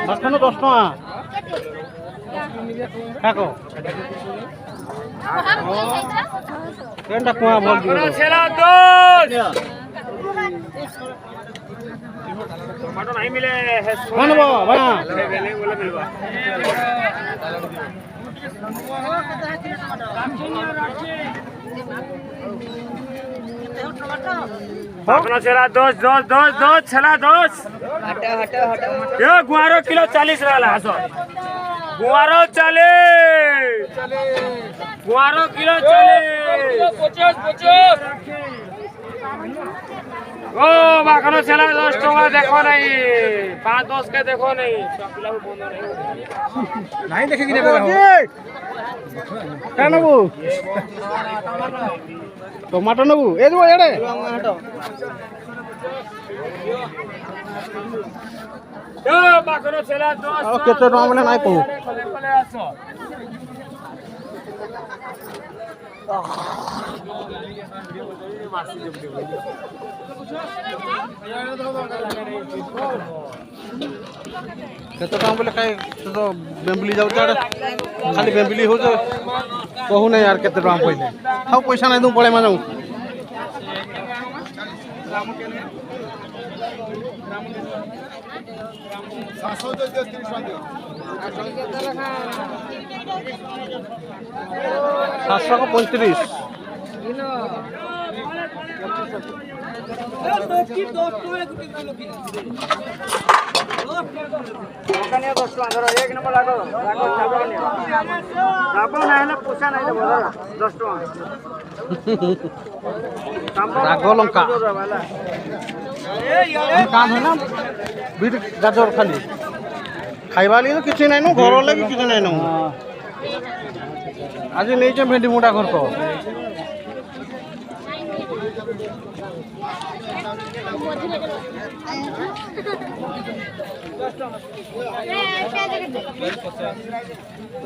মাঝখানে 10 টাকা কাকো ট্রেনটা কোয়া বল দিও ছেলা 10 टमाटो नहीं मिले कौन बो बना ले बोले मिलवा अपना चला 10 छला 10 हटा हटा हटा ये गुआरो किलो 40 वाला हसो गुआरो 40 गुआरो किलो 40 50 ओ बाखनो चला 10 टका देखो नहीं 5-10 के देखो नहीं पिला को बंद नहीं देखे कि नहीं क्या नबू टमाटो नबू ए जो एड़े ए बाखनो चला 10 और केते टका माने नाही कहू केते काम बोले काई तो बेंबली जाउ त खाली बेंबली हो जो कहू नहीं यार केते काम पहिले हाउ पैसा नहीं दू पड़े मानू सातशो को 35 एक नंबर लागो रागो लंका काम है ना बीट गाजर खाली खाइबा लिए तो किसी नहीं नो घर लगे किसी नहीं नो आज नहीं चे भेंडी मुड़ा घर तो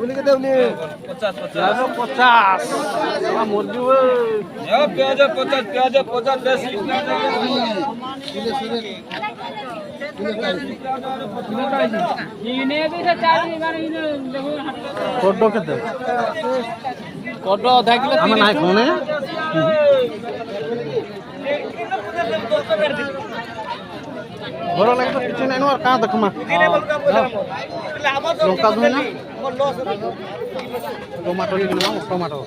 उली के उली 50 मुर्गी वो प्याज 50 देसी इने भी से 4 माने इने देखो कोडो केते कोडो आधा किलो हम नाही कोने भरो लगे तो किछ नहीं और का देखमा लंका दो ना टमाटो ले ना टमाटो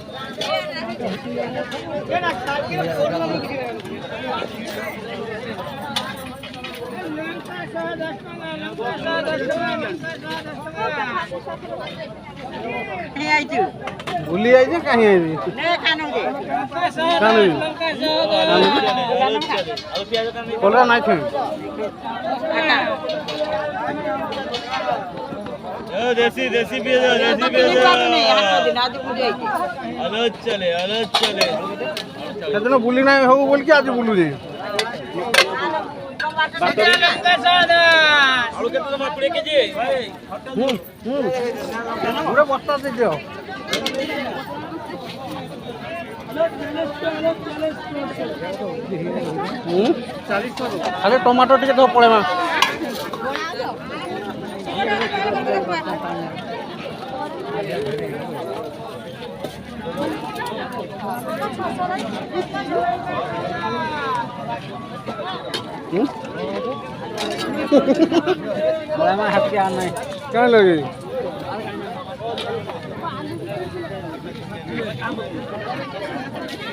भूली आई जे कहीं आई ने खानो जे कोला नहीं थे देसी पिया अलग चले कितना भूली नहीं हो बोल के आज बोलू जे आलू के तो मपड़े के जी भाई पूरा बस्ता दे दियो अरे टमाटो टिके तो पड़े मा बड़ा में हाथ के आना है क्या लगे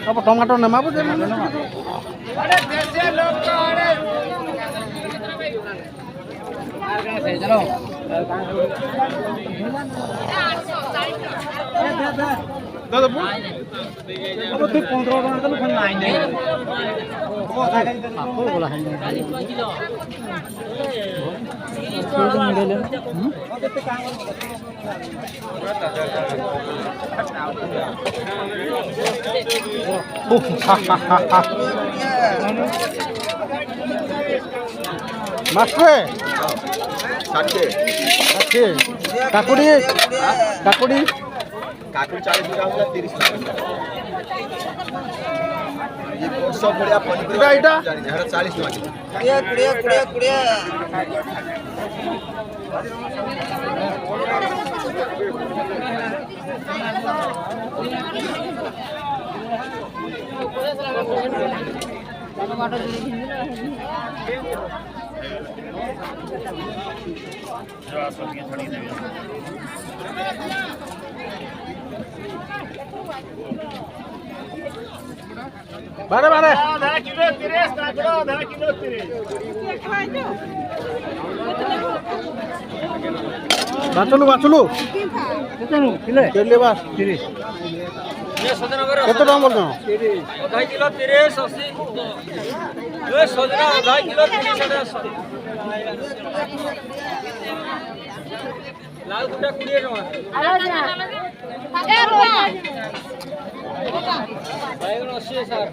अब टमाटो न माबो दे ना अरे देसी लोग तो अरे चलो दादा बोल अब तो 15 टका तो लोग नहीं नहीं को बोला है मास्टर काकुड़ी काकुड़ी काकुड़ी 40 টাকা 30 টাকা सब बढ़िया ଏଇଟା ଏଇଟା 40 टका कुड़िया ବାରେ ବାରେ किलो 30 काकड़ा आधा किलो 30 ବାଛଲୁ ବାଛଲୁ କେଲେ ବାସ କେତେ ଟଙ୍କା ବୋଲଛ आधा किलो 30 80 ए सजना आधा किलो 30 लाल गुटा 20 टका बैगन 80 सर